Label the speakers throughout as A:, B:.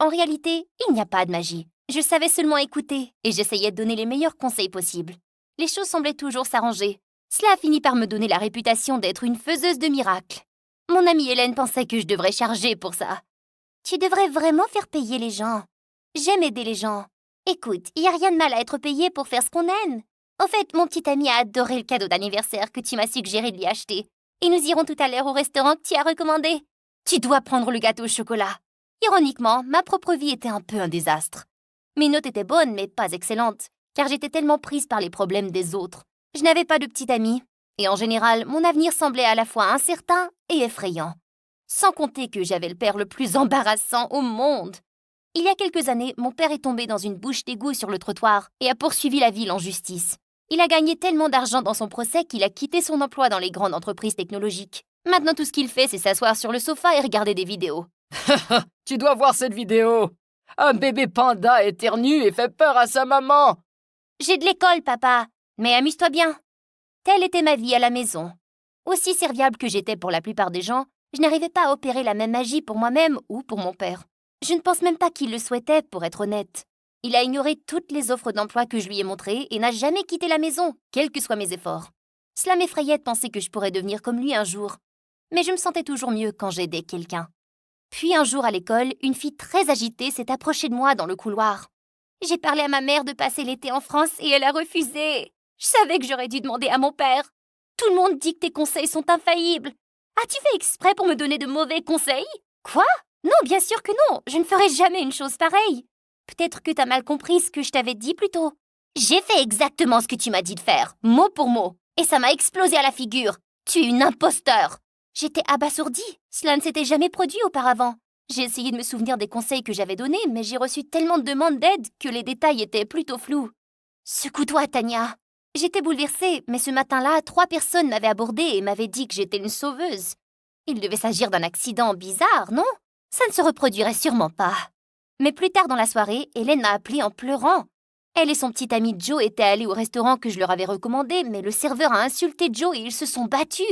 A: En réalité, il n'y a pas de magie. Je savais seulement écouter et j'essayais de donner les meilleurs conseils possibles. Les choses semblaient toujours s'arranger. Cela a fini par me donner la réputation d'être une faiseuse de miracles. Mon amie Hélène pensait que je devrais charger pour ça. Tu devrais vraiment faire payer les gens. J'aime aider les gens. Écoute, il n'y a rien de mal à être payé pour faire ce qu'on aime. Au fait, mon petit ami a adoré le cadeau d'anniversaire que tu m'as suggéré de lui acheter. Et nous irons tout à l'heure au restaurant que tu as recommandé. Tu dois prendre le gâteau au chocolat. Ironiquement, ma propre vie était un peu un désastre. Mes notes étaient bonnes, mais pas excellentes, car j'étais tellement prise par les problèmes des autres. Je n'avais pas de petit ami, et en général, mon avenir semblait à la fois incertain et effrayant. Sans compter que j'avais le père le plus embarrassant au monde. Il y a quelques années, mon père est tombé dans une bouche d'égout sur le trottoir et a poursuivi la ville en justice. Il a gagné tellement d'argent dans son procès qu'il a quitté son emploi dans les grandes entreprises technologiques. Maintenant, tout ce qu'il fait, c'est s'asseoir sur le sofa et regarder des vidéos.
B: Tu dois voir cette vidéo. Un bébé panda éternue et fait peur à sa maman.
A: J'ai de l'école, papa, mais amuse-toi bien. Telle était ma vie à la maison. Aussi serviable que j'étais pour la plupart des gens, je n'arrivais pas à opérer la même magie pour moi-même ou pour mon père. Je ne pense même pas qu'il le souhaitait, pour être honnête. Il a ignoré toutes les offres d'emploi que je lui ai montrées et n'a jamais quitté la maison, quels que soient mes efforts. Cela m'effrayait de penser que je pourrais devenir comme lui un jour. Mais je me sentais toujours mieux quand j'aidais quelqu'un. Puis un jour à l'école, une fille très agitée s'est approchée de moi dans le couloir. J'ai parlé à ma mère de passer l'été en France et elle a refusé. Je savais que j'aurais dû demander à mon père. Tout le monde dit que tes conseils sont infaillibles. As-tu fait exprès pour me donner de mauvais conseils? Quoi? Non, bien sûr que non. Je ne ferai jamais une chose pareille. Peut-être que t'as mal compris ce que je t'avais dit plus tôt. J'ai fait exactement ce que tu m'as dit de faire, mot pour mot. Et ça m'a explosé à la figure. Tu es une imposteur. J'étais abasourdie. Cela ne s'était jamais produit auparavant. J'ai essayé de me souvenir des conseils que j'avais donnés, mais j'ai reçu tellement de demandes d'aide que les détails étaient plutôt flous. Secoue-toi, Tania. J'étais bouleversée, mais ce matin-là, 3 personnes m'avaient abordée et m'avaient dit que j'étais une sauveuse. Il devait s'agir d'un accident bizarre, non? Ça ne se reproduirait sûrement pas. Mais plus tard dans la soirée, Hélène m'a appelée en pleurant. Elle et son petit ami Joe étaient allés au restaurant que je leur avais recommandé, mais le serveur a insulté Joe et ils se sont battus.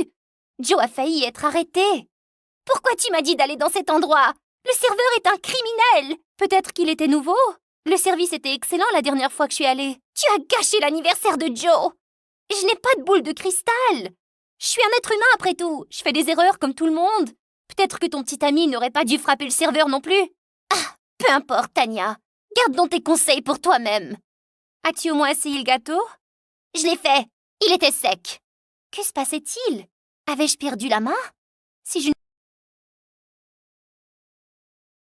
A: Joe a failli être arrêté. Pourquoi tu m'as dit d'aller dans cet endroit? Le serveur est un criminel. Peut-être qu'il était nouveau. Le service était excellent la dernière fois que je suis allée. Tu as gâché l'anniversaire de Joe. Je n'ai pas de boule de cristal. Je suis un être humain après tout. Je fais des erreurs comme tout le monde. Peut-être que ton petit ami n'aurait pas dû frapper le serveur non plus. Ah, peu importe, Tania. Garde donc tes conseils pour toi-même. As-tu au moins essayé le gâteau? Je l'ai fait. Il était sec. Que se passait-il? Avais-je perdu la main? Si je